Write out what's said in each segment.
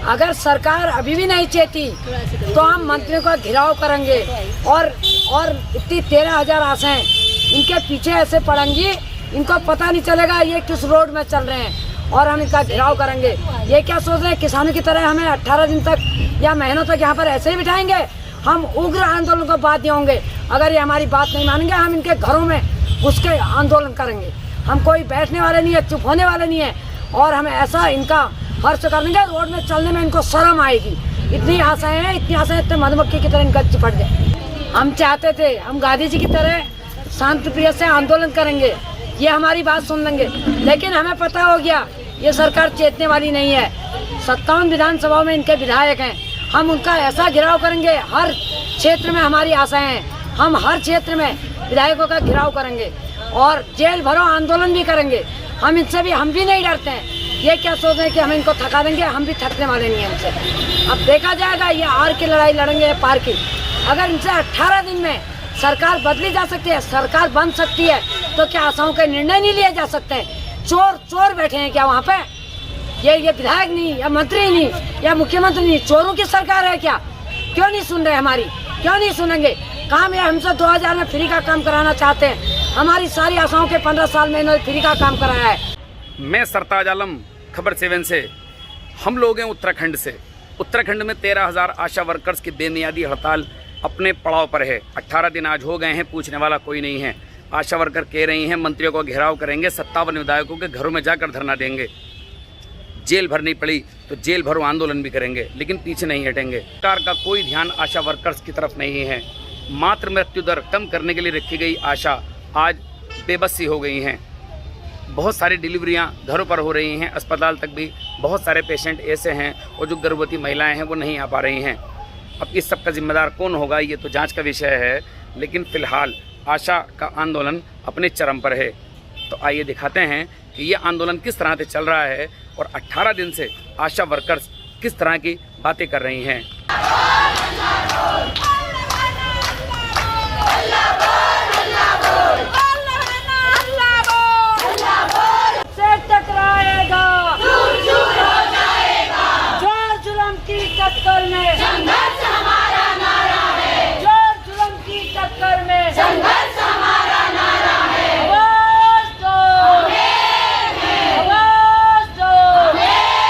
अगर सरकार अभी भी नहीं चाहती तो हम मंत्रियों का घेराव करेंगे और इतनी 13,000 आशाएं इनके पीछे ऐसे पड़ेंगी, इनको पता नहीं चलेगा ये किस रोड में चल रहे हैं और हम इनका घेराव करेंगे। ये क्या सोच रहे हैं किसानों की तरह हमें 18 दिन तक या महीनों तक यहाँ पर ऐसे ही बिठाएंगे? हम उग्र आंदोलन को बाध्य होंगे। अगर ये हमारी बात नहीं मानेंगे हम इनके घरों में घुस के आंदोलन करेंगे। हम कोई बैठने वाले नहीं है, चुप होने वाले नहीं है और हमें ऐसा इनका फर्ज कर देंगे रोड में चलने में इनको शर्म आएगी। इतनी आशाएं हैं, इतनी आशाएं इतने मधुमक्खी की तरह इनका चिपट जाए। हम चाहते थे हम गांधी जी की तरह शांति प्रिय से आंदोलन करेंगे, ये हमारी बात सुन लेंगे, लेकिन हमें पता हो गया ये सरकार चेतने वाली नहीं है। 57 विधानसभाओं में इनके विधायक हैं, हम उनका ऐसा घेराव करेंगे। हर क्षेत्र में हमारी आशाएं हैं, हम हर क्षेत्र में विधायकों का घेराव करेंगे और जेल भरो आंदोलन भी करेंगे। हम इनसे भी हम भी नहीं डरते हैं। ये क्या सोच रहे हैं कि हम इनको थका देंगे? हम भी थकने वाले नहीं हैं इनसे। अब देखा जाएगा ये आर की लड़ाई लड़ेंगे या पार की। अगर इनसे 18 दिन में सरकार बदली जा सकती है, सरकार बन सकती है, तो क्या आशाओं के निर्णय नहीं लिए जा सकते हैं? चोर बैठे हैं क्या वहाँ पे? ये विधायक नहीं या मंत्री नहीं या मुख्यमंत्री नहीं, चोरों की सरकार है क्या? क्यों नहीं सुन रहे हमारी? क्यों नहीं सुनेंगे? काम ये हमसे 2000 में फ्री का काम कराना चाहते हैं। हमारी सारी आशाओं के 15 साल में इन्होंने फ्री का काम कराया है। मैं सरताज आलम खबर 7 से। हम लोग हैं उत्तराखंड से। उत्तराखंड में 13,000 आशा वर्कर्स की बेनियादी हड़ताल अपने पड़ाव पर है। 18 दिन आज हो गए हैं, पूछने वाला कोई नहीं है। आशा वर्कर कह रही हैं मंत्रियों को घेराव करेंगे, 57 विधायकों के घरों में जाकर धरना देंगे, जेल भरनी पड़ी तो जेल भरो आंदोलन भी करेंगे, लेकिन पीछे नहीं हटेंगे। सरकार का कोई ध्यान आशा वर्कर्स की तरफ नहीं है। मातृ मृत्यु दर कम करने के लिए रखी गई आशा आज बेबसी हो गई हैं। बहुत सारी डिलीवरियां घरों पर हो रही हैं, अस्पताल तक भी बहुत सारे पेशेंट ऐसे हैं और जो गर्भवती महिलाएं हैं वो नहीं आ पा रही हैं। अब इस सब का जिम्मेदार कौन होगा ये तो जांच का विषय है, लेकिन फिलहाल आशा का आंदोलन अपने चरम पर है। तो आइए दिखाते हैं कि ये आंदोलन किस तरह से चल रहा है और 18 दिन से आशा वर्कर्स किस तरह की बातें कर रही हैं। टक्कर में संघर्ष हमारा नारा है, जोर जुल्म की टक्कर में संघर्ष हमारा नारा है। आवाज दो आवाज दो,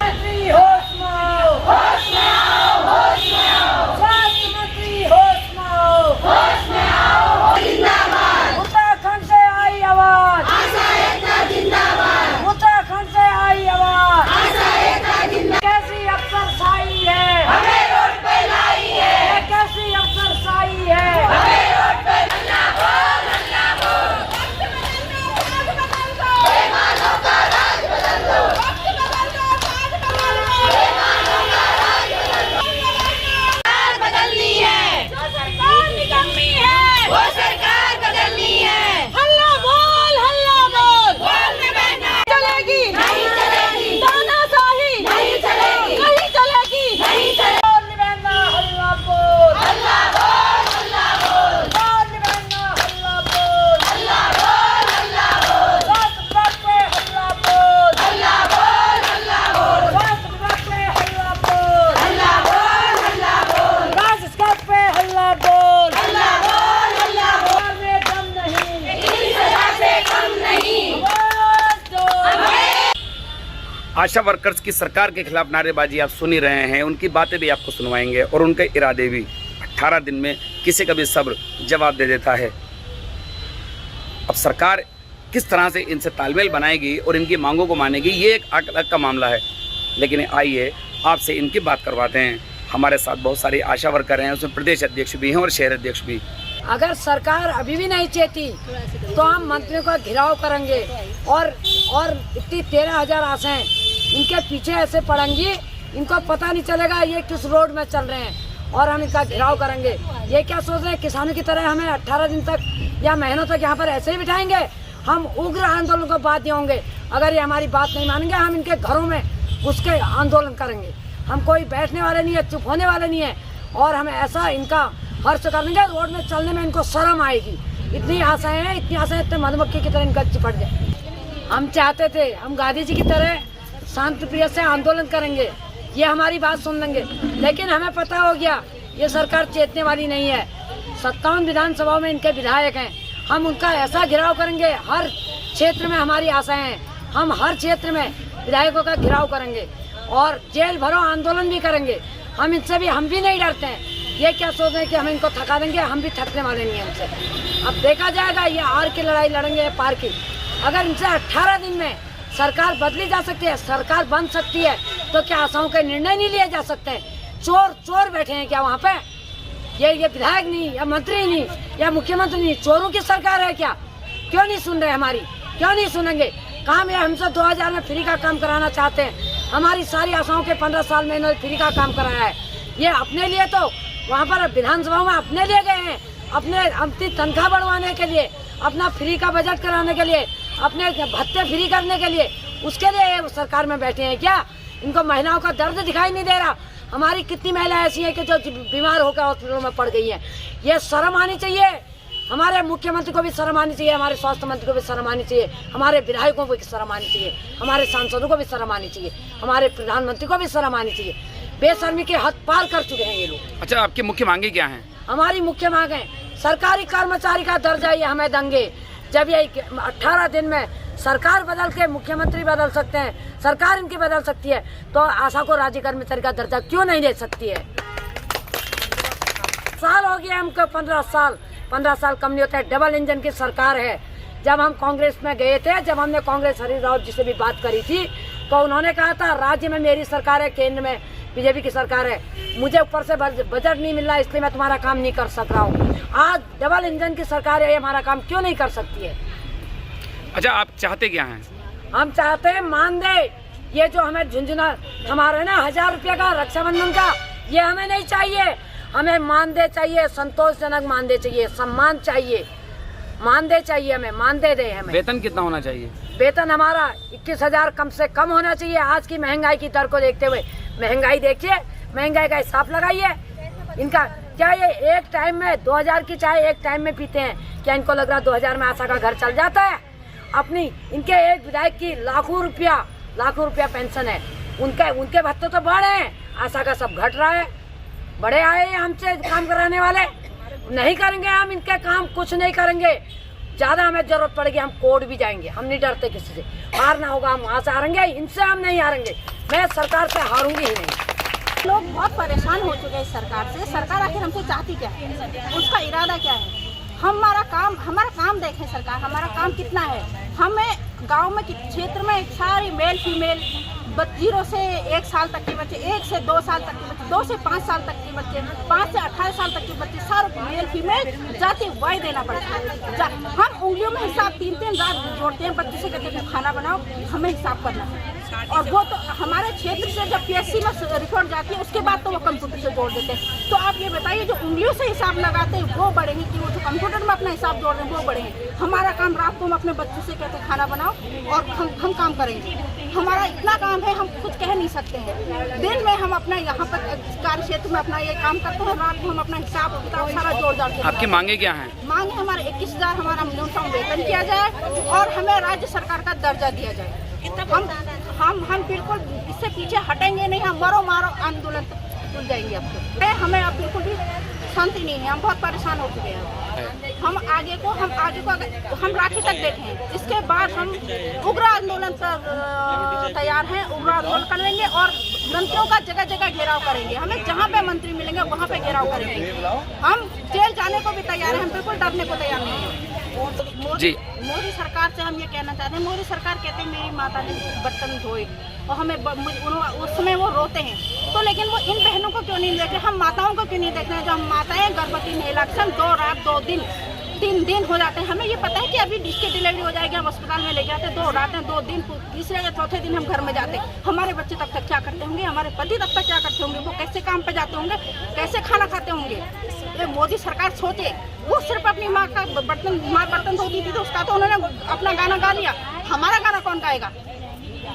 मंत्री होश में आओ, होश में आओ, होश में आओ, स्वास्थ्य मंत्री होश में आओ, होश में आओ। जिंदाबाद उत्तराखंड से आई आवाज, आशा एकता जिंदाबाद। उत्तराखंड से आई आवाज, आशा एकता जिंदाबाद। कैसी अफसरशाही है हमें रोड पे लाई है, कैसी अफसरशाही है हमें रोड पे। अल्लाह बोल, अल्लाह बोल, बेईमानों का राज बदल दो, बेईमानों का राज बदल दो। सरकार बदलनी है, जो सरकार निकम्मी है वो सरकार बदलनी है। हल्ला बोल, हल्ला बोल, बोलने बैठना चलेगी नहीं चलेगी, तानाशाही नहीं चलेगी, नहीं चलेगी, नहीं चलेगी। आशा वर्कर्स की सरकार के खिलाफ नारेबाजी आप सुन ही रहे हैं, उनकी बातें भी आपको सुनवाएंगे और उनके इरादे भी। 18 दिन में किसी का भी सब्र जवाब दे देता है। अब सरकार किस तरह से इनसे तालमेल बनाएगी और इनकी मांगों को मानेगी ये एक अलग का मामला है, लेकिन आइए आपसे इनकी बात करवाते हैं। हमारे साथ बहुत सारे आशा वर्कर हैं, उसमें प्रदेश अध्यक्ष भी हैं और शहर अध्यक्ष भी। अगर सरकार अभी भी नहीं चाहती तो हम मंत्रियों का घेराव करेंगे और इतनी 13,000 आशाएं इनके पीछे ऐसे पड़ेंगी, इनको पता नहीं चलेगा ये किस रोड में चल रहे हैं और हम इनका घेराव करेंगे। ये क्या सोच रहे हैं किसानों की तरह हमें 18 दिन तक या महीनों तक यहाँ पर ऐसे ही बिठाएंगे? हम उग्र आंदोलन को बाध्य होंगे। अगर ये हमारी बात नहीं मानेंगे हम इनके घरों में घुस के आंदोलन करेंगे। हम कोई बैठने वाले नहीं है, चुप होने वाले नहीं है और हमें ऐसा इनका फर्ज कर देंगे रोड में चलने में इनको शर्म आएगी। इतनी आशाएं हैं, इतनी आशाएं इतने मधुमक्खी की तरह इनका चिपट जाए। हम चाहते थे हम गांधी जी की तरह शांति प्रिय से आंदोलन करेंगे, ये हमारी बात सुन लेंगे। लेकिन हमें पता हो गया ये सरकार चेतने वाली नहीं है। 57 विधानसभाओं में इनके विधायक हैं, हम उनका ऐसा घेराव करेंगे। हर क्षेत्र में हमारी आशाएं हैं, हम हर क्षेत्र में विधायकों का घेराव करेंगे और जेल भरो आंदोलन भी करेंगे। हम इनसे भी हम भी नहीं डरते हैं। ये क्या सोच रहे हैं कि हम इनको थका देंगे, हम भी थकने वाले नहीं हैं इनसे। अब देखा जाएगा, ये आर की लड़ाई लड़ेंगे पार की। अगर इनसे 18 दिन में सरकार बदली जा सकती है, सरकार बन सकती है, तो क्या आशाओं के निर्णय नहीं लिए जा सकते? चोर बैठे हैं क्या वहाँ पे? ये विधायक नहीं, या मंत्री नहीं, या मुख्यमंत्री नहीं, चोरों की सरकार है क्या? क्यों नहीं सुन रहे हमारी? क्यों नहीं सुनेंगे? काम ये हमसे 2000 में फ्री का काम कराना चाहते हैं। हमारी सारी आशाओं के 15 साल में इन्होंने फ्री का काम कराया है। ये अपने लिए तो वहाँ पर विधानसभा में अपने लिए गए हैं, अपनी तनख्वाह बढ़वाने के लिए, अपना फ्री का बजट कराने के लिए, अपने भत्ते फ्री करने के लिए, उसके लिए ये सरकार में बैठे हैं क्या? इनको महिलाओं का दर्द दिखाई नहीं दे रहा? हमारी कितनी महिलाएं ऐसी हैं कि जो बीमार होकर हॉस्पिटलों में पड़ गई हैं। ये शर्म आनी चाहिए। हमारे मुख्यमंत्री को भी शर्म आनी चाहिए, हमारे स्वास्थ्य मंत्री को भी शर्म आनी चाहिए, हमारे विधायकों को भी शर्म आनी चाहिए, हमारे सांसदों को भी शर्म आनी चाहिए, हमारे प्रधानमंत्री को भी शर्म आनी चाहिए। बेशर्मी के हद पार कर चुके हैं ये लोग। अच्छा, आपकी मुख्य मांगे क्या हैं? हमारी मुख्य मांग है सरकारी कर्मचारी का दर्जा ये हमें देंगे। जब ये 18 दिन में सरकार बदल के मुख्यमंत्री बदल सकते हैं, सरकार इनकी बदल सकती है, तो आशा को राज्य कर्मचारी का दर्जा क्यों नहीं दे सकती है? साल हो गया हमको, 15 साल कम नहीं होता है। डबल इंजन की सरकार है। जब हम कांग्रेस में गए थे, जब हमने कांग्रेस हरीश रावत जी से भी बात करी थी, तो उन्होंने कहा था राज्य में मेरी सरकार है, केंद्र में बीजेपी की सरकार है, मुझे ऊपर से बजट नहीं मिल रहा, इसलिए मैं तुम्हारा काम नहीं कर सक रहा हूँ। आज डबल इंजन की सरकार है, ये हमारा काम क्यों नहीं कर सकती है? अच्छा, आप चाहते क्या हैं? हम चाहते हैं मानदेय, ये जो हमें झुंझुना हमारे ना 1000 रुपये का रक्षाबंधन का, ये हमें नहीं चाहिए। हमें मानदेय चाहिए, संतोषजनक मानदेय चाहिए, सम्मान चाहिए, मानदेय चाहिए, हमें मानदेय दे। हमें वेतन कितना होना चाहिए? वेतन हमारा 21,000 कम से कम होना चाहिए। आज की महंगाई की दर को देखते हुए, महंगाई देखिए, महंगाई का हिसाब लगाइए। इनका क्या ये एक टाइम में 2000 की चाय एक टाइम में पीते हैं? क्या इनको लग रहा 2000 में आशा का घर चल जाता है? अपनी इनके एक विधायक की लाखों रुपया पेंशन है, उनके भत्ते तो बढ़े हैं, आशा का सब घट रहा है। बड़े आए हैं हमसे काम कराने वाले, नहीं करेंगे हम इनके काम, कुछ नहीं करेंगे। ज्यादा हमें जरूरत पड़ेगी हम कोर्ट भी जाएंगे, हम नहीं डरते किसी से। हारना होगा हम वहाँ से हारेंगे, इनसे हम नहीं हारेंगे। मैं सरकार से हारूंगी ही नहीं। लोग बहुत परेशान हो चुके हैं इस सरकार से। सरकार आखिर हमसे चाहती क्या है, उसका इरादा क्या है? हमारा काम देखें सरकार, हमारा काम कितना है। हमें गांव में क्षेत्र में सारी मेल फीमेल 0 से 1 साल तक के बच्चे, 1 से 2 साल तक के बच्चे, 2 से 5 साल तक के बच्चे, 5 से 18 साल तक के बच्चे, सारे मेल फीमेल जाति वाई देना पड़ता है। हम उंगलियों में हिसाब 3-3 रात जोड़ते हैं, बच्चे से कहते हैं खाना बनाओ, हमें हिसाब करना है। और वो तो हमारे क्षेत्र से जब PSC में रिपोर्ट जाती है, उसके बाद तो वो कंप्यूटर से जोड़ देते हैं। तो आप ये बताइए, जो उंगलियों से हिसाब लगाते हैं वो बड़े हैं कि वो जो कंप्यूटर में अपना हिसाब जोड़ रहे हैं वो बड़े हैं? हमारा काम रात को हम अपने बच्चों से कहते हैं खाना बनाओ और हम काम करेंगे। हमारा इतना काम है, हम कुछ कह नहीं सकते हैं। दिन में हम अपना यहाँ पर कार्य क्षेत्र में अपना ये काम करते हैं, रात को हम अपना हिसाब किताब सारा जोड़ जाते हैं। आपकी मांगे क्या हैं? मांगे हमारे 21,000 हमारा न्यूनतम वेतन किया जाए और हमें राज्य सरकार का दर्जा दिया जाए। हम बिल्कुल इससे पीछे हटेंगे नहीं, हम मरो मारो आंदोलन तक जाएंगे। अब हमें अब बिल्कुल भी शांति नहीं है, हम बहुत परेशान हो चुके हैं। हम आगे को हम राखी तक देखें, इसके बाद हम उग्र आंदोलन पर तैयार हैं। उग्र आंदोलन करेंगे और मंत्रियों का जगह जगह घेराव करेंगे। हमें जहाँ पे मंत्री मिलेंगे वहाँ पे घेराव करेंगे। हम जेल जाने को भी तैयार हैं, हम बिल्कुल डरने को तैयार नहीं हैं। मोदी सरकार से हम ये कहना चाहते हैं, मोदी सरकार कहते हैं मेरी माता ने बर्तन धोए और हमें उस समय वो रोते हैं, तो लेकिन वो इन बहनों को क्यों नहीं देख रहे? हम माताओं को क्यों नहीं देख रहे हैं? जो हम माताएं गर्भवती महिला 2 रात 2 दिन 3 दिन हो जाते हैं। हमें ये पता है कि अभी जिसकी डिलीवरी हो जाएगी हम अस्पताल में ले जाते हैं, 2 रातें 2 दिन, तीसरे या चौथे दिन हम घर में जाते हैं। हमारे बच्चे तब तक क्या करते होंगे? हमारे पति तब तक क्या करते होंगे? वो कैसे काम पे जाते होंगे? कैसे खाना खाते होंगे? ये मोदी सरकार सोचे। वो सिर्फ अपनी माँ बर्तन धोती थी तो उसका तो उन्होंने अपना गाना गा लिया, हमारा गाना कौन गाएगा?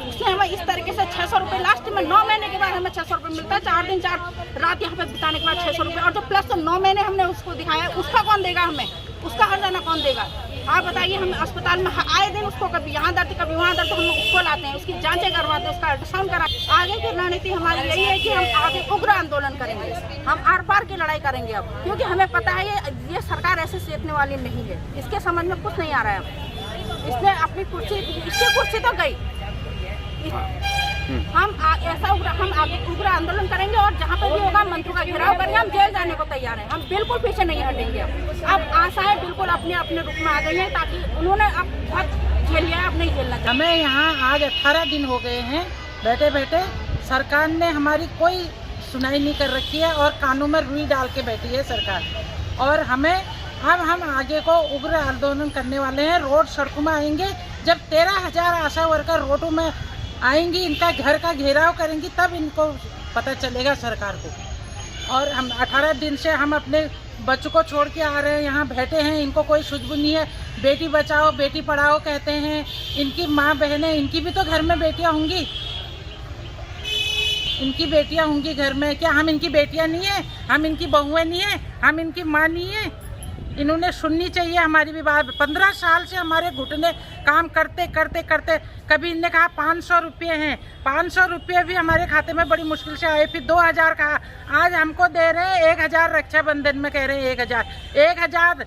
उसने हमें इस तरीके से 600 रुपये लास्ट में 9 महीने के बाद हमें 600 रुपये मिलता है। 4 दिन 4 रात यहाँ पे बिताने के बाद 600 रुपये, और जो प्लस 9 महीने हमने उसको दिखाया उसका कौन देगा? हमें उसका हर्जाना कौन देगा? आप बताइए, हम अस्पताल में आए दिन उसको कभी यहाँ दर्द कभी वहाँ दर्द, हम उसको लाते हैं, उसकी जांचें करवाते हैं, उसका अल्ट्रासाउंड कराते हैं। आगे की रणनीति हमारी यही है कि हम आगे उग्र आंदोलन करेंगे, हम आर पार की लड़ाई करेंगे अब, क्योंकि हमें पता है ये सरकार ऐसे सीखने वाली नहीं है, इसके समझ में कुछ नहीं आ रहा है अब। इसने अपनी कुर्सी, इसकी कुर्सी तो गई। हम आगे उग्र आंदोलन करेंगे और जहाँ पर भी होगा मंत्रियों का घेराव करेंगे। हम जेल जाने को तैयार हैं, हम बिल्कुल पीछे नहीं हटेंगे। अब आशाएं बिल्कुल अपने अपने रूप में आ गई हैं, ताकि उन्होंने अब बहुत झेल लिया है, अब नहीं झेलना चाहिए। हमें यहाँ आज 18 दिन हो गए हैं बैठे बैठे। सरकार ने हमारी कोई सुनाई नहीं कर रखी है और कानून में रुई डाल के बैठी है सरकार। और हमें अब हम आगे को उग्र आंदोलन करने वाले हैं, रोड सड़कों में आएंगे। जब 13,000 आशा वर्कर रोडों में आएंगी, इनका घर का घेराव करेंगी, तब इनको पता चलेगा सरकार को। और हम 18 दिन से हम अपने बच्चों को छोड़ के आ रहे हैं, यहाँ बैठे हैं, इनको कोई सुध नहीं है। बेटी बचाओ बेटी पढ़ाओ कहते हैं, इनकी माँ बहनें, इनकी भी तो घर में बेटियाँ होंगी, इनकी बेटियाँ होंगी घर में। क्या हम इनकी बेटियाँ नहीं है? हम इनकी बहुएं नहीं है? हम इनकी माँ नहीं है? इन्होंने सुननी चाहिए हमारी भी बात। 15 साल से हमारे घुटने काम करते करते करते, कभी इनने कहा 500 रुपये हैं, 500 रुपये भी हमारे खाते में बड़ी मुश्किल से आए। फिर 2000 कहा, आज हमको दे रहे हैं 1000, रक्षाबंधन में कह रहे हैं 1000,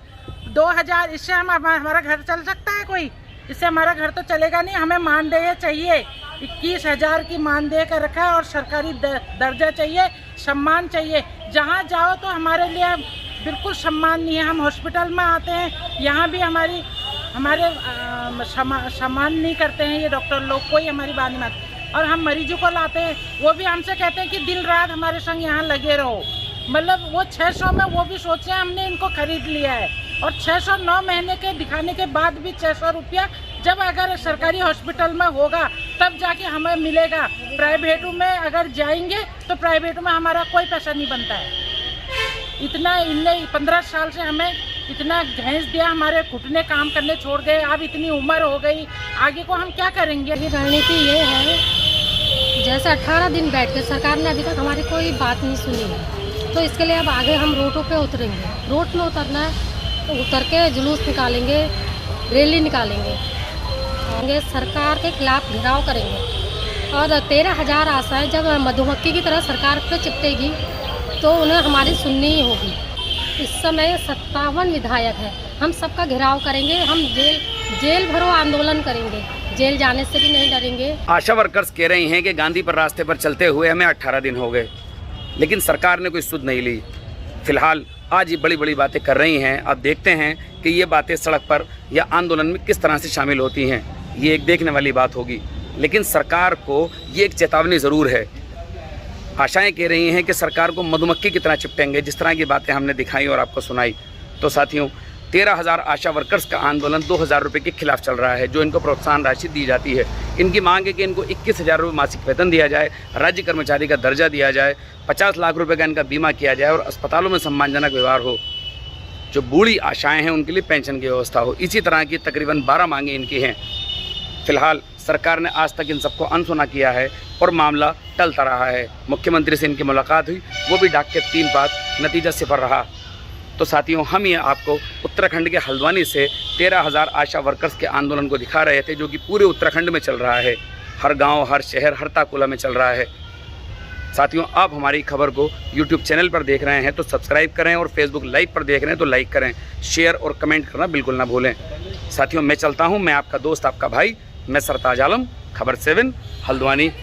2000। इससे हमारा घर चल सकता है कोई? इससे हमारा घर तो चलेगा नहीं। हमें मानदेय चाहिए, 21,000 की मानदेय का रखा है और सरकारी दर्जा चाहिए, सम्मान चाहिए। जहाँ जाओ तो हमारे लिए बिल्कुल सम्मान नहीं है। हम हॉस्पिटल में आते हैं, यहाँ भी हमारे सम्मान नहीं करते हैं ये डॉक्टर लोग, कोई हमारी बात नहीं मानते। और हम मरीजों को लाते हैं, वो भी हमसे कहते हैं कि दिन रात हमारे संग यहाँ लगे रहो। मतलब वो 600 में वो भी सोचे हमने इनको खरीद लिया है, और 609 महीने के दिखाने के बाद भी 600 रुपया जब अगर सरकारी हॉस्पिटल में होगा तब जाके हमें मिलेगा। प्राइवेटों में अगर जाएंगे तो प्राइवेटों में हमारा कोई पैसा नहीं बनता है। इतना इनने 15 साल से हमें इतना घैंस दिया, हमारे घुटने काम करने छोड़ गए। अब इतनी उम्र हो गई, आगे को हम क्या करेंगे? रणनीति ये है, जैसे 18 दिन बैठ के सरकार ने अभी तक हमारी कोई बात नहीं सुनी है, तो इसके लिए अब आगे हम रोडों पे उतरेंगे। रोड में उतरना है तो उतर के जुलूस निकालेंगे, रैली निकालेंगे, सरकार के खिलाफ घेराव करेंगे। और 13,000 आशाएं जब मधुमक्खी की तरह सरकार पे चिपटेगी तो उन्हें हमारी सुननी ही होगी। इस समय 57 विधायक हैं, हम सबका घेराव करेंगे। हम जेल भरो आंदोलन करेंगे, जेल जाने से भी नहीं डरेंगे। आशा वर्कर्स कह रही हैं कि गांधी पर रास्ते पर चलते हुए हमें 18 दिन हो गए, लेकिन सरकार ने कोई सुध नहीं ली। फिलहाल आज ये बड़ी बड़ी बातें कर रही हैं। अब देखते हैं कि ये बातें सड़क पर या आंदोलन में किस तरह से शामिल होती हैं, ये एक देखने वाली बात होगी। लेकिन सरकार को ये एक चेतावनी ज़रूर है। आशाएं कह रही हैं कि सरकार को मधुमक्खी की तरह चिपटेंगे, जिस तरह की बातें हमने दिखाई और आपको सुनाई। तो साथियों, 13,000 आशा वर्कर्स का आंदोलन 2,000 रुपये के खिलाफ चल रहा है, जो इनको प्रोत्साहन राशि दी जाती है। इनकी मांग है कि इनको 21,000 रुपये मासिक वेतन दिया जाए, राज्य कर्मचारी का दर्जा दिया जाए, 50 लाख रुपये का इनका बीमा किया जाए और अस्पतालों में सम्मानजनक व्यवहार हो। जो बूढ़ी आशाएँ हैं उनके लिए पेंशन की व्यवस्था हो। इसी तरह की तकरीबन 12 मांगें इनकी हैं। फिलहाल सरकार ने आज तक इन सबको अनसुना किया है और मामला टलता रहा है। मुख्यमंत्री से इनकी मुलाकात हुई, वो भी डाक के 3 बात, नतीजा 0 रहा। तो साथियों, हम ये आपको उत्तराखंड के हल्द्वानी से 13,000 आशा वर्कर्स के आंदोलन को दिखा रहे थे, जो कि पूरे उत्तराखंड में चल रहा है। हर गांव, हर शहर, हर ताकुला में चल रहा है। साथियों, आप हमारी खबर को YouTube चैनल पर देख रहे हैं तो सब्सक्राइब करें, और Facebook लाइव पर देख रहे हैं तो लाइक करें, शेयर और कमेंट करना बिल्कुल ना भूलें। साथियों, मैं चलता हूँ, मैं आपका दोस्त, आपका भाई, मैं सरताज आलम, खबर 7 हल्द्वानी।